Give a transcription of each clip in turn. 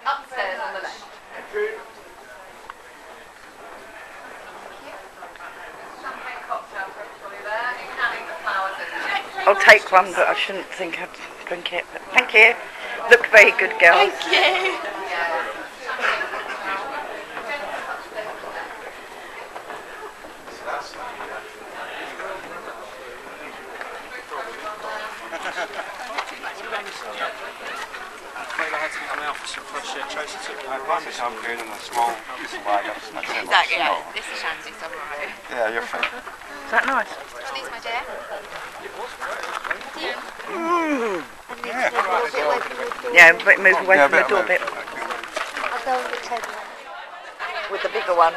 Upstairs on the left. Champagne cocktail for everybody there. You can leave the flowers in there. I'll take one, but I shouldn't think I'd drink it. But thank you. Look very good, girl. Thank you. Champagne and a small piece of lager. Exactly, yeah. This is shandy, so I'm alright. Yeah, you're fine. Is that nice? Please, my dear. Yeah, but move away from the door a bit. I'll go on the table. With the bigger one.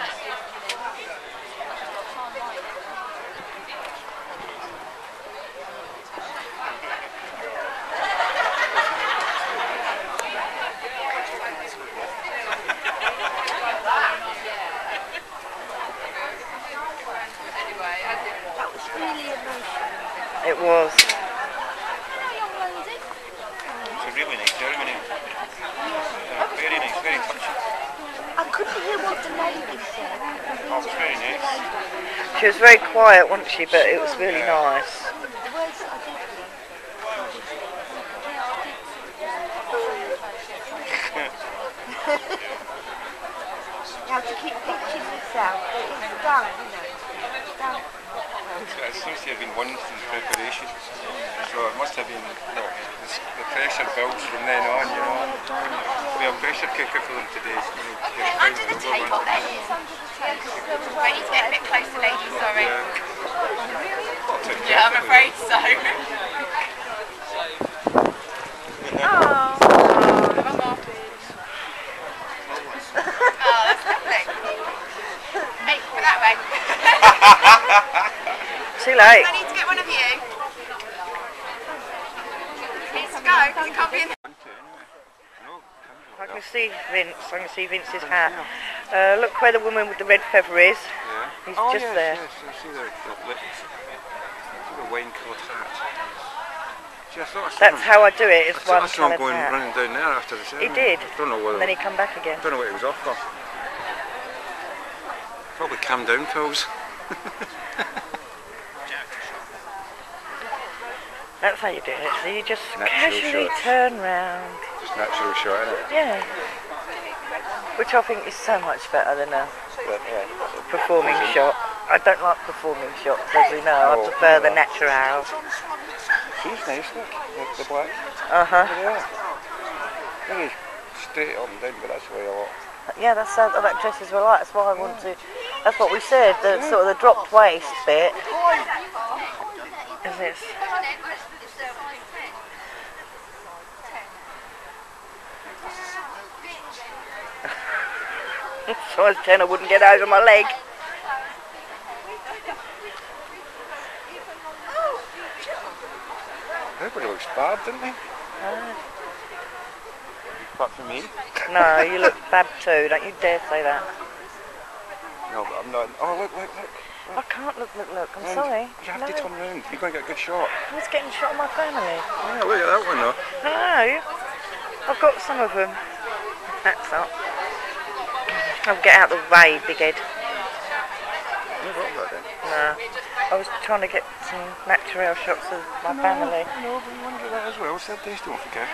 It was. It's a really nice ceremony. Very nice, very touching. I couldn't hear what the lady said. Oh, it's very nice. She was very quiet, wasn't she? But it was really nice. The words I did hear. You have to keep pitching yourself. It's done, you know. It's done. It seems to have been one since preparation. So it must have been, the pressure builds from then on, you know. We have pressure cooker for them today. Under the table then. I need to get a bit closer, ladies, sorry. Yeah, I'm afraid so. Oh, that's lovely. Hey, put that way. Too late. I need to get one of you. Needs to go, because it can't be in the... I can see Vince. I can see Vince's hat. Look where the woman with the red feather is. Yeah. He's just there. Yes, I see the wine-coloured hat. See, I thought I saw That's him. how I do it. It's I thought one I saw him coloured going hat. running down there after the He ceremony. did. I don't know whether. And then he come back again. I don't know what he was off for. Probably calm down pills. That's how you do it. So you just Natural casually shots. turn round. Just natural shot, innit? Yeah. Which I think is so much better than a But, yeah. performing shot. I don't like performing shots, as we know. I Oh, prefer the yeah. natural. She's nice, look. The black. Uh-huh. Yeah. Really straight up and down, but that's the way I walk. Yeah, that's how that dresses were like. That's why I want to. That's what we said. The sort of the dropped waist bit. Is this? Size 10, I wouldn't get over my leg. Everybody looks bad, didn't they? Apart from me. No, you look bad too. Don't you dare say that. No, but I'm not. Oh, look. I can't look. I'm And sorry. You have No. to turn around. You're going to get a good shot. I was getting shot of my family. Yeah, look at that one though. No, I've got some of them. That's up. I'll get out of the way, big head. You've got that then. No, I was trying to get some natural shots of my family. No, but you want to do that as well. It's that taste, don't forget.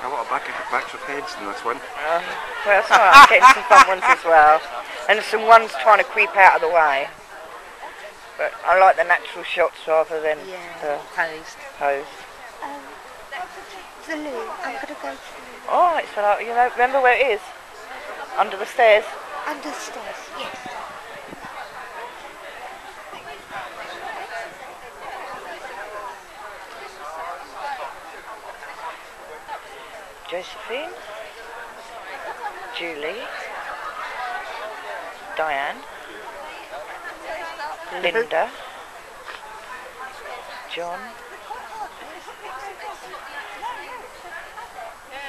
A lot of backs of heads in this one. Well, that's alright. I'm getting some fun ones as well, and some ones trying to creep out of the way. But I like the natural shots rather than the posed. The loo, I'm going to go to Oh, it's like, you know, remember where it is? Under the stairs. under stairs, yes. Josephine, Julie, Diane, Linda, John,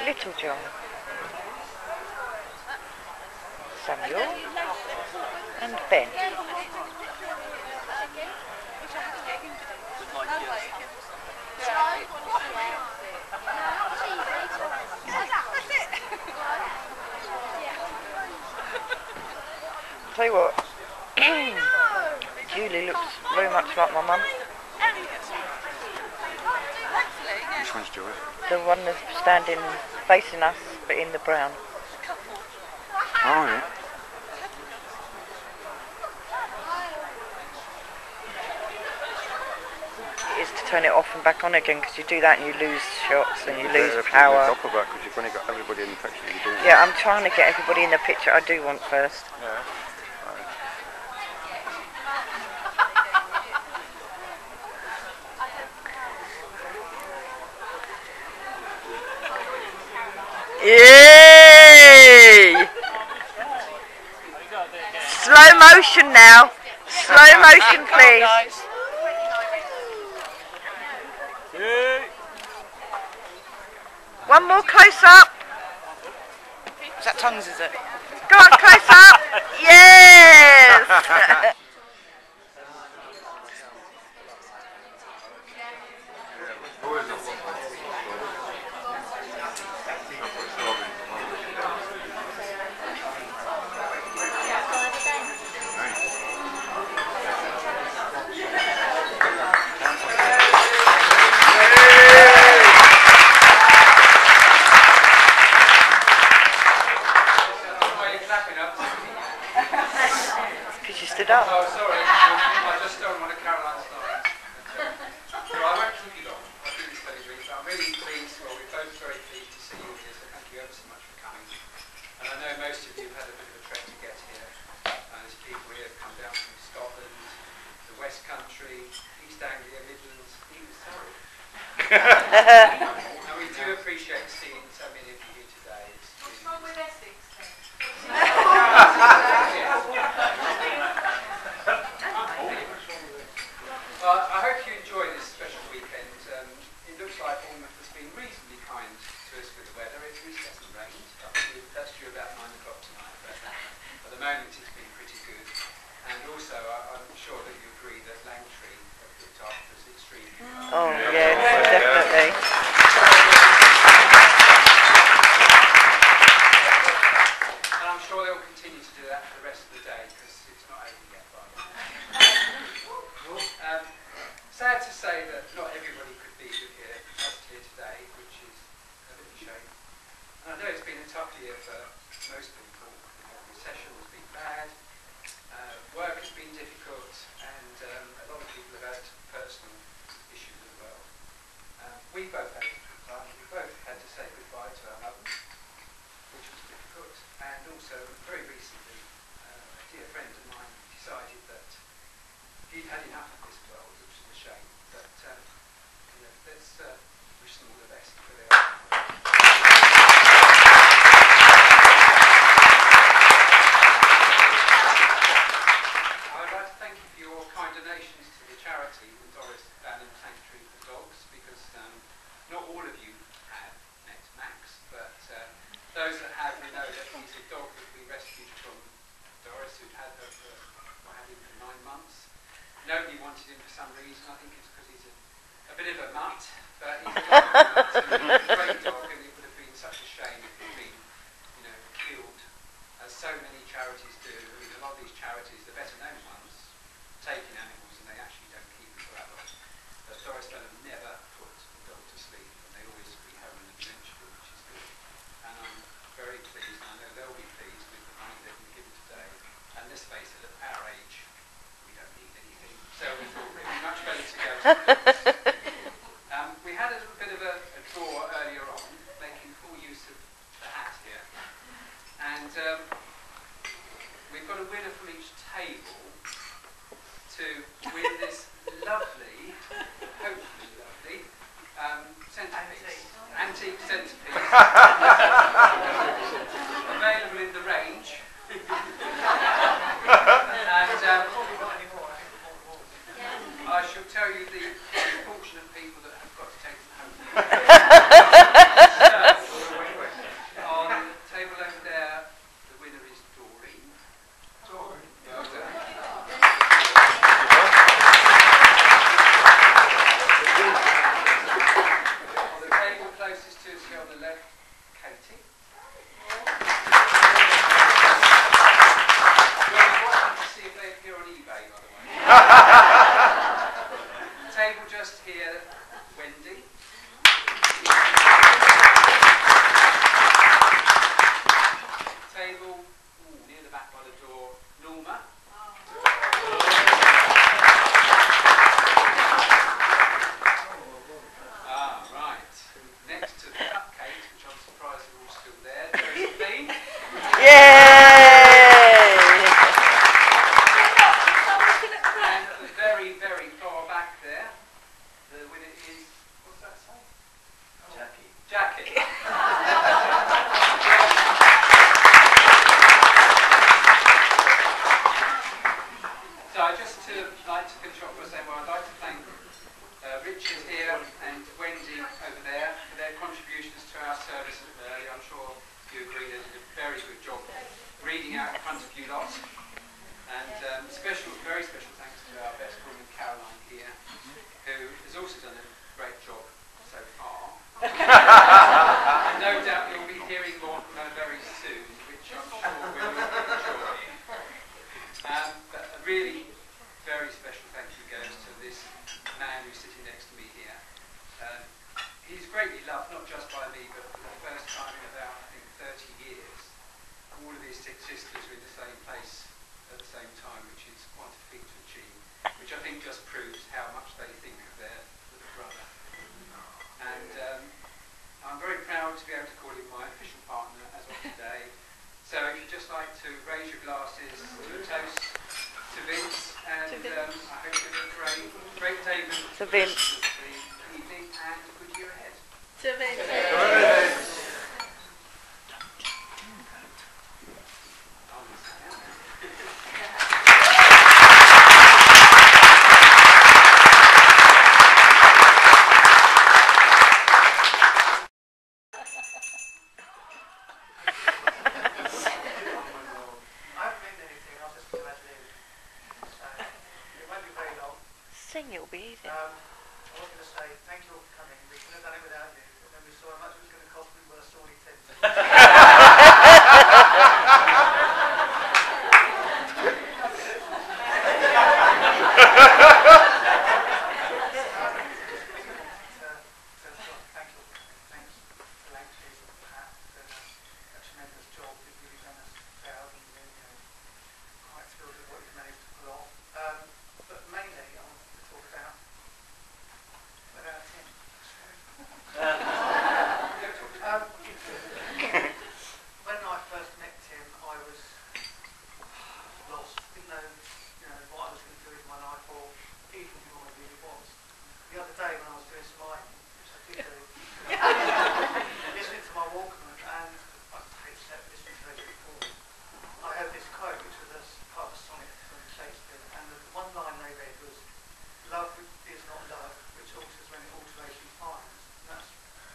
Little John, Samuel, and Ben. Tell you what, Julie looks very much like my mum. Which one's Joey? The one that's standing facing us, but in the brown. Oh, yeah. It is to turn it off and back on again, because you do that and you lose shots and you lose Because power. you've only got everybody in the picture you do. Yeah, I'm trying to get everybody in the picture I do want first. Yeah. Yay! Slow motion now. Slow motion, please. One more close up. Is that tongues, is it? Go on, close up. Yes. Because you stood up. Oh, sorry. I just don't want to Caroline's line. So I won't keep you long. I'll do this very brief. I'm really pleased, well, we're both very pleased to see you here, so thank you ever so much for coming. And I know most of you have had a bit of a trek to get here. There's people here who've come down from Scotland, the West Country, East Anglia, Midlands, even Surrey. And we do appreciate seeing so many of you here today. What's wrong with Essex then? Well, I hope you enjoy this special weekend. It looks like Bournemouth has been reasonably kind to us with the weather. It hasn't rained. I think that's due about 9 o'clock tonight, but at the moment it's been pretty good. And also, I'm sure that you agree that Langtree have looked after us extremely well. Oh, yes, definitely. And I'm sure they'll continue to do that for the rest of the day because it's not over yet by now. Sad to say that not everybody could be here today, which is a bit of a shame. And I know it's been a tough year for most people. The recession has been bad, work has been difficult, and a lot of people have had personal issues as well. We both had a difficult time. We both had to say goodbye to our mothers, which was difficult. And also, very recently, a dear friend of mine decided that he'd had enough of this world, which is a shame. But let's wish them all the best for their life. I would like to thank you for your kind donations to the charity, the Doris Bannon Sanctuary for Dogs, because not all of you have met Max, but those that have, we know that he's a dog that we rescued from Doris, who'd had her for, had him for 9 months. Nobody wanted him for some reason. I think it's because he's a bit of a mutt, but he's a great dog, and it would have been such a shame if he'd been, killed, as so many charities do. I mean, a lot of these charities, the better known ones, take in animals and they actually don't keep them forever. But Doris Bannon never put the dog to sleep, and they always rehome them eventually, which is good. And I'm very pleased, and I know they'll be pleased with the money they've been given today. And let's face it, at our age, we don't need anything. So we thought it would be much better to go to we had a little bit of a draw earlier on, making full use of the hat here. And we've got a winner from each table to win this lovely, hopefully lovely, centrepiece. Antique centrepiece. Available in the range. And I shall tell you the fortunate people that have got to take them home. On the table over there, the winner is Doreen. Well done. So I'd just like to finish off by saying, well, I'd like to thank Richard here and Wendy over there for their contributions to our service earlier. I'm sure you agree they did a very good job reading out in front of you lot. And very special thanks to our best woman Caroline here, who has also done a great job so far. And no doubt you'll be hearing more from her very soon, which I'm sure we'll enjoy. But a really very special thank you goes to this man who's sitting next to me here. He's greatly loved, not just by me, but for the first time in about, I think, 30 years. All of his 6 sisters were in the same place at the same time, which is quite a feat to achieve, which I think just proves how much they think of their little brother. And I'm very proud to be able to call him my official partner as of today. So if you'd just like to raise your glasses to a toast to Vince, and I hope you have a great day To Vince. the evening and a good year ahead. To Vince. Sing, it'll be easy. I was going to say thank you all for coming. We couldn't have done it without you. And then we saw how much it was going to cost. We were sorely tempted. Thanks to Lancashire and Pat for a tremendous job. You've really done us proud, and quite thrilled with what you've managed to pull off. But mainly, I wanted to talk about Tim. When I first met Tim, I was lost. Didn't know, what I was going to do with my life, or even who I really was. The other day, when I was doing some ironing, which I did do, listening to my Walkman, and I hate to say it, listening to it before, I heard this quote, which was part of a sonnet from Shakespeare, and the one line they read was, "Love is not love, which alters when alteration finds." And that's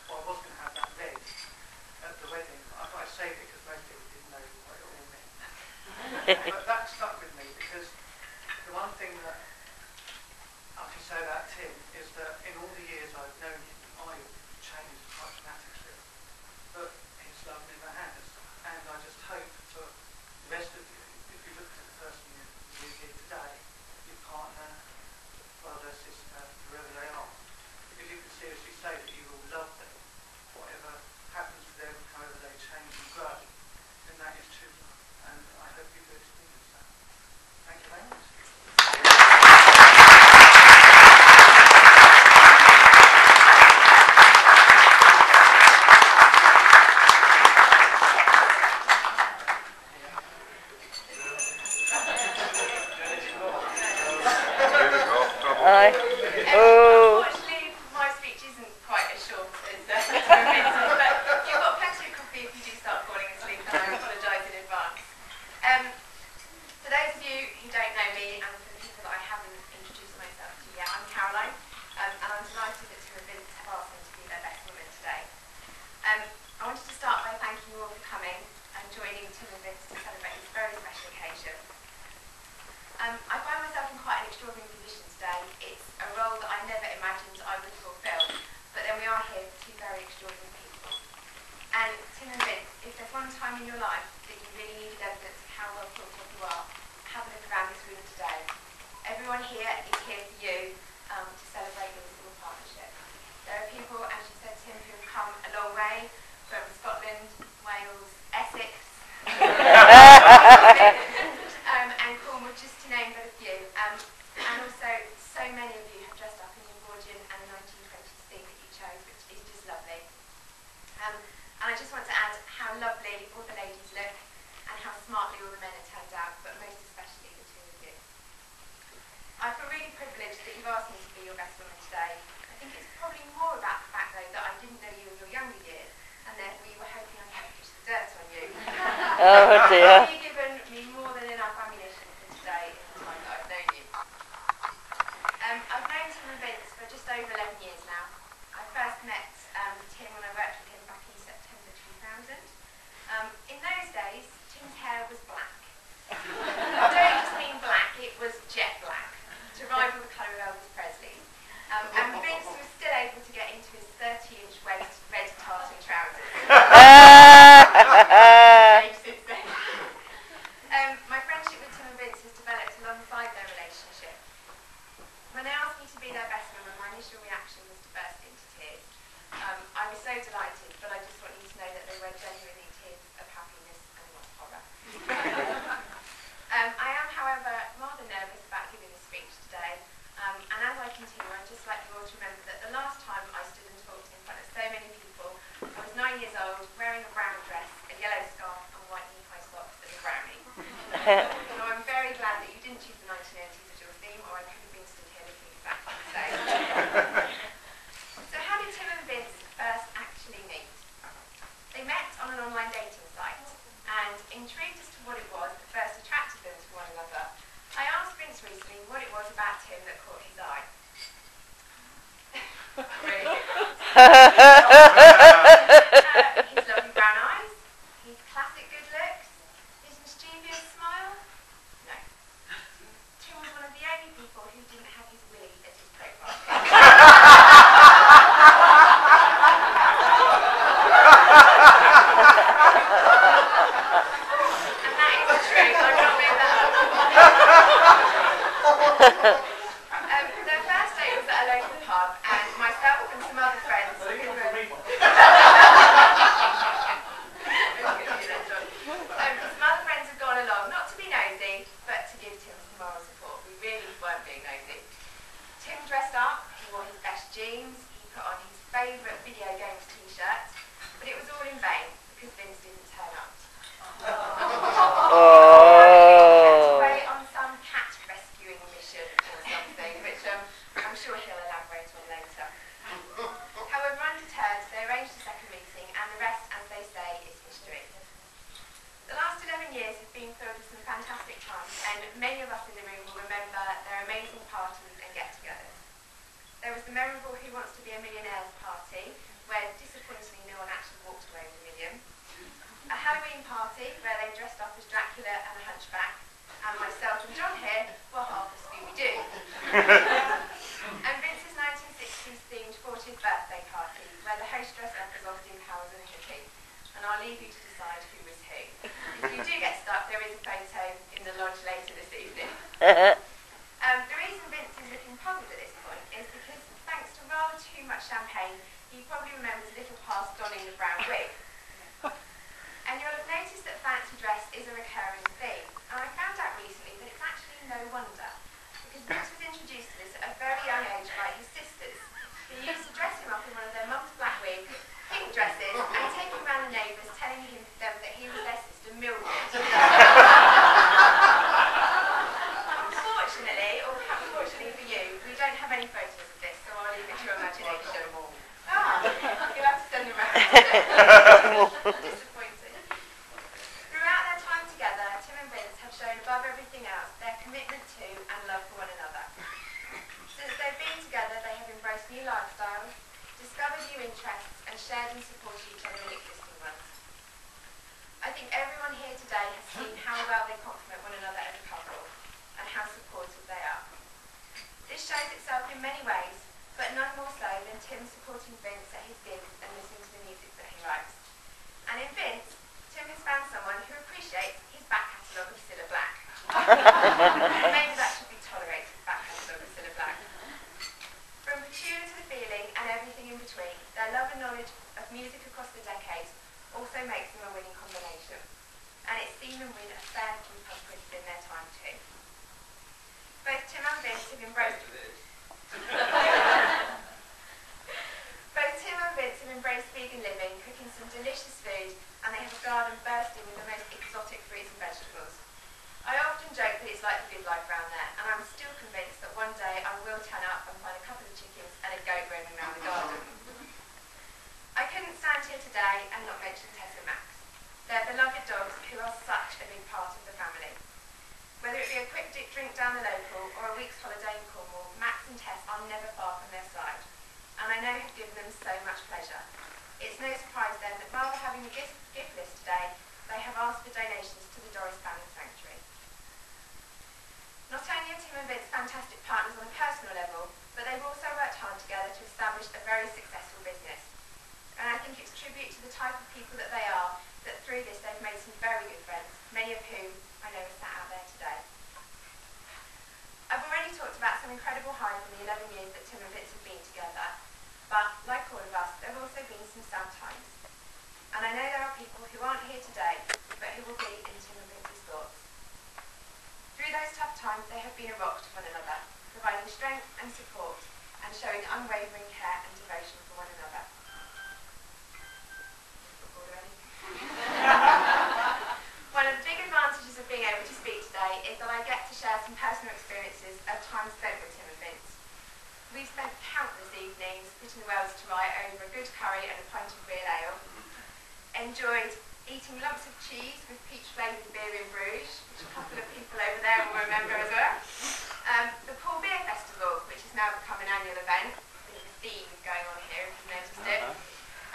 why I was going to have that read at the wedding. I saved it because most people didn't know what it all meant. But that stuck with me, because the one thing that I can say about Tim is that in all the years I've known him, I've changed quite dramatically. But his love never has. And I just hope for the rest of you, if you look at the person you're here today, your partner, brother, sister, whoever they are, if you can seriously say that you will love them, whatever happens to them, however they change and grow, then that is true love. And I hope you do experience that. Thank you very much. Aye. Oh. Unfortunately, my speech isn't quite as short as Vince's, but you've got plenty of coffee if you do start falling asleep, and I apologise in advance. For those of you who don't know me, and for the people that I haven't introduced myself to yet, I'm Caroline, and I'm delighted that two of Vince have asked me to be their best woman today. I wanted to start by thanking you all for coming and joining Tim and Vince to celebrate this very special occasion. I find myself in quite an extraordinary position today. It's a role that I never imagined I would fulfil, but then we are here for two very extraordinary people. And Tim and Vince, if there's one time in your life that you really needed evidence of how well thought of you are, have a look around this room today. Everyone here is here for you to celebrate your civil partnership. There are people, as you said, Tim, who have come a long way from Scotland, Wales, Essex, and Cornwall, just to name but a few. And also, so many of you have dressed up in your Georgian and 1920s theme that you chose, which is just lovely. And I just want to add how lovely all the ladies look and how smartly all the men have turned out, but most especially the two of you. I feel really privileged that you've asked me to be your best woman today. I think it's probably more about the fact, though, that I didn't know you in your younger years, and therefore you were hoping I hadn't pushed the dirt on you. Oh dear. You've given me more than enough ammunition for today in the time that I've known you. When they asked me to be their best woman, my initial reaction was to burst into tears. I was so delighted, but I just want you to know that they were genuinely tears of happiness and not horror. I am, however, rather nervous about giving this speech today, and as I continue, I'd just like you all to remember that the last time I stood and talked in front of so many people, I was 9 years old, wearing a brown dress, a yellow scarf, and white knee-high socks as a brownie. So I'm very glad that you didn't choose the 1980s as your theme, or I could have been stood here looking exactly the same. So how did Tim and Vince first actually meet? They met on an online dating site, and intrigued as to what it was that first attracted them to one another, I asked Vince recently what it was about Tim that caught his eye. Really? His lovely brown eyes, his classic good looks, his mischievous smile. No. Tim was one of the only people who didn't have his willy as his profile pic. And that is the truth, I'm not made that up. Their first date was at a local pub, and myself and some other friends who were... some other friends had gone along, not to be nosy, but to give Tim some moral support. We really weren't being nosy. Tim dressed up, he wore his best jeans, he put on his favourite video games t-shirt, but it was all in vain, because Vince didn't turn up. Away on some cat rescuing mission or something, which I'm sure he'll elaborate on later. However, undeterred, they arranged a second meeting, and the rest, as they say, is history. The last 11 years have been filled with some fantastic times, and many of us in the room will remember their amazing parties and get-togethers. There was the memorable Who Wants to Be a Millionaire's party, where disappointingly no one actually walked away with $1 million. A Halloween party where they dressed up as Dracula and a hunchback, and myself and John here were half of Scooby-Doo. And Vince's 1960s themed 40th birthday party where the host dressed up as Austin Powers and a hippie. And I'll leave you to decide who was who. If you do get stuck, there is a photo in the lodge later this evening. The reason Vince is looking puzzled at this point is because, thanks to rather too much champagne, he probably remembers a little past donning the brown wig. And you'll have noticed that fancy dress is a recurring theme. And I found out recently that it's actually no wonder, because Vince was introduced to this at a very young age by his sisters, who used to dress him up in one of their mum's black wigs, pink dresses, and take him around the neighbours telling them that he was their sister Mildred. Unfortunately, or perhaps fortunately for you, we don't have any photos of this, so I'll leave it to your imagination. You'll have to send them around. Disappointing. Throughout their time together, Tim and Vince have shown above everything else their commitment to and love for one another. Since they've been together, they have embraced new lifestyles, discovered new interests, and shared and supported each other in existing ones. I think everyone here today has seen how well they complement one another as a couple, and how supportive they are. This shows itself in many ways, but none more so than Tim supporting Vince at his gigs and listening to the music that he likes. And in Vince, Tim has found someone who appreciates his back catalogue of Cilla Black. Maybe that should be tolerated, back catalogue of Cilla Black. From Peculiar to The Feeling and everything in between, their love and knowledge of music across the decades also makes them a winning combination. And it's seen them win a fair few pub quizzes in their time too. Both Tim and Vince have embraced vegan living, cooking some delicious food, and they have a garden bursting with the most exotic fruits and vegetables. I often joke that it's like the good life around there, and I'm still convinced that one day I will turn up and find a couple of chickens and a goat roaming around the garden. I couldn't stand here today and not mention Tess and Max. They're beloved dogs who are such a big part of the family. Whether it be a quick drink down the local or a week's holiday in Cornwall, Max and Tess are never far from their side, and I know have given them so much pleasure. It's no surprise then that while we're having a gift list today, they have asked for donations to the Doris Bannon Sanctuary. Not only are Tim and Vince fantastic partners on a personal level, but they've also worked hard together to establish a very successful business. And I think it's a tribute to the type of people that they are that through this they've made some very good friends, many of whom I know are sat out there today. I've already talked about some incredible high from the 11 years that Tim and Vince have been together, but like all of us, there have also been some sad times. And I know there are people who aren't here today, but who will be in Tim and Vince's thoughts. Through those tough times, they have been a rock to one another, providing strength and support, and showing unwavering care and devotion for one another. One of the big advantages of being able to speak today is that I get to share some personal experiences of time spent with Tim and Vince. We've spent countless evenings putting the wells to right over a good curry and a pint of real ale, enjoyed eating lumps of cheese with peach-flavoured beer in Bruges, which a couple of people over there will remember as well. The Pool Beer Festival, which has now become an annual event, with a theme going on here if you've noticed it,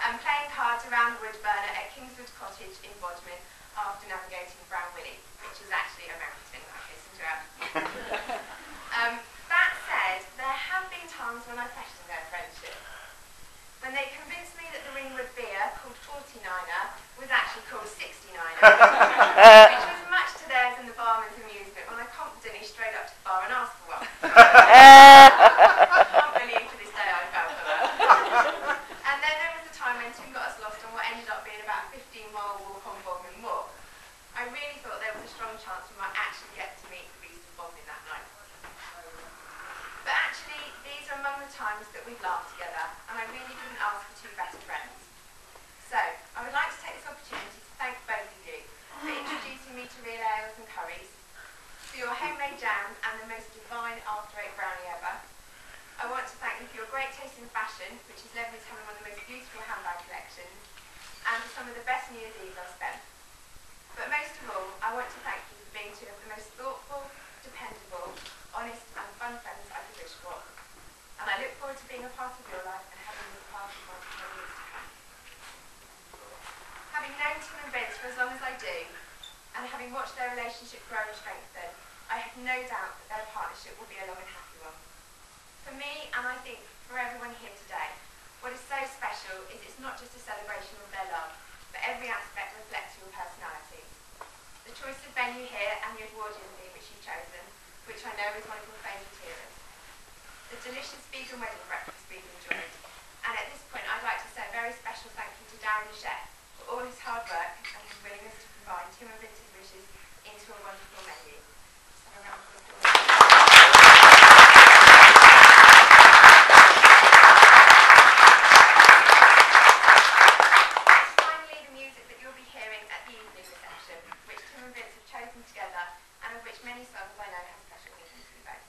and playing cards around the wood burner at Kingswood Cottage in Bodmin after navigating Brown Willie, which is actually a mountain, I hasten to add. That said, there have been times when I questioned their friendship. When they convinced me that the Ringwood beer, called 49er, was actually called 69er, which was much to theirs and the barman's amusement when I confidently straight up to the bar and asked for one. I can't believe to this day I fell for that. And then there was the time when Tim got us lost on what ended up being about a 15-mile walk on Bodmin Moor. I really thought there was a strong chance we might actually get to meet the beast of Bodmin that night. But actually, these are among the times that we've laughed together, and I really couldn't ask for two better friends. So, I would like to take this opportunity to thank both of you for introducing me to real ales and curries, for your homemade jams and the most divine after-eight brownie ever. I want to thank you for your great taste in fashion, which has led me to having one of the most beautiful handbag collections, and for some of the best New Year's Eve I've spent. But most of all, I want to thank you for being two of the most thoughtful, dependable, honest and fun friends I could wish for. And I look forward to being a part of your life and having you as part of mine for many years to come. Having known Tim and Vince for as long as I do, and having watched their relationship grow and strengthen, I have no doubt that their partnership will be a long and happy one. For me, and I think for everyone here today, what is so special is it's not just a celebration of their love, but every aspect reflects your personalities. The choice of venue here and the Edwardian theme which you've chosen, which I know is one of your favourite eras. The delicious vegan wedding breakfast we've enjoyed. And at this point I'd like to say a very special thank you to Darren the chef for all his hard work and his willingness to combine Tim and Vince's wishes into a wonderful menu. So a round of applause. Finally, the music that you'll be hearing at the evening reception, which Tim and Vince have chosen together, and of which many songs I know have special meaning to you both.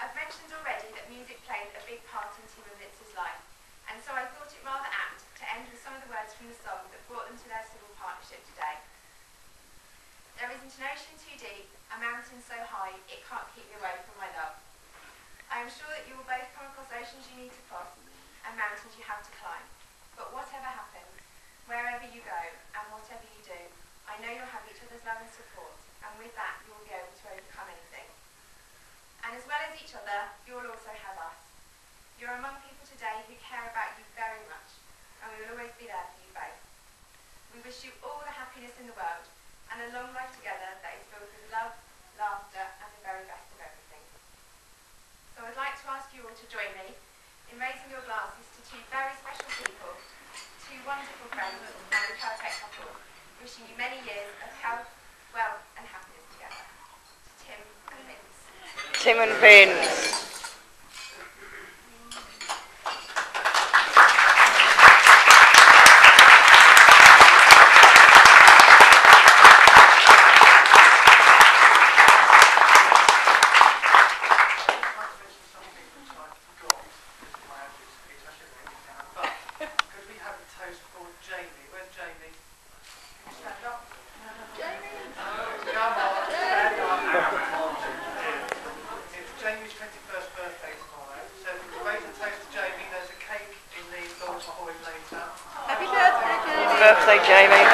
I've mentioned already that music played a big part in Tim and Vince's life, and so I thought it rather apt to end with some of the words from the song that brought them to their civil partnership today. There isn't an ocean too deep, a mountain so high, it can't keep me away from my love. I am sure that you will both come across oceans you need to cross, and mountains you have to climb. But whatever happens, wherever you go, and whatever you do, I know you'll have each other's love and support, and with that you will be able to overcome anything. And as well as each other, you'll also have us. You're among people today who care about you very much, and we will always be there for you both. We wish you all the happiness in the world, and a long life together that is filled with love, laughter, and the very best of everything. So I'd like to ask you all to join me in raising your glasses to two very special people, two wonderful friends, and a perfect couple, wishing you many years of health, wealth, and happiness together. To Tim and Vince. Tim and Vince. Birthday, Jamie.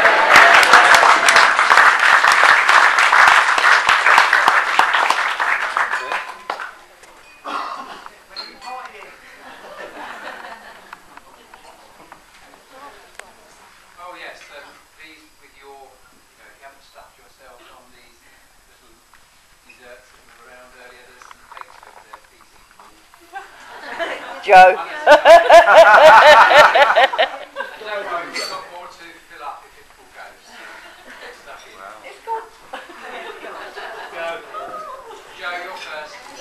Oh yes, these with your, if you haven't stuffed yourselves on these little desserts that were around earlier, there's some cakes for Joe. Don't worry, we've got more to fill up if it all goes. Get stuck in. It's gone. Joe, you're first.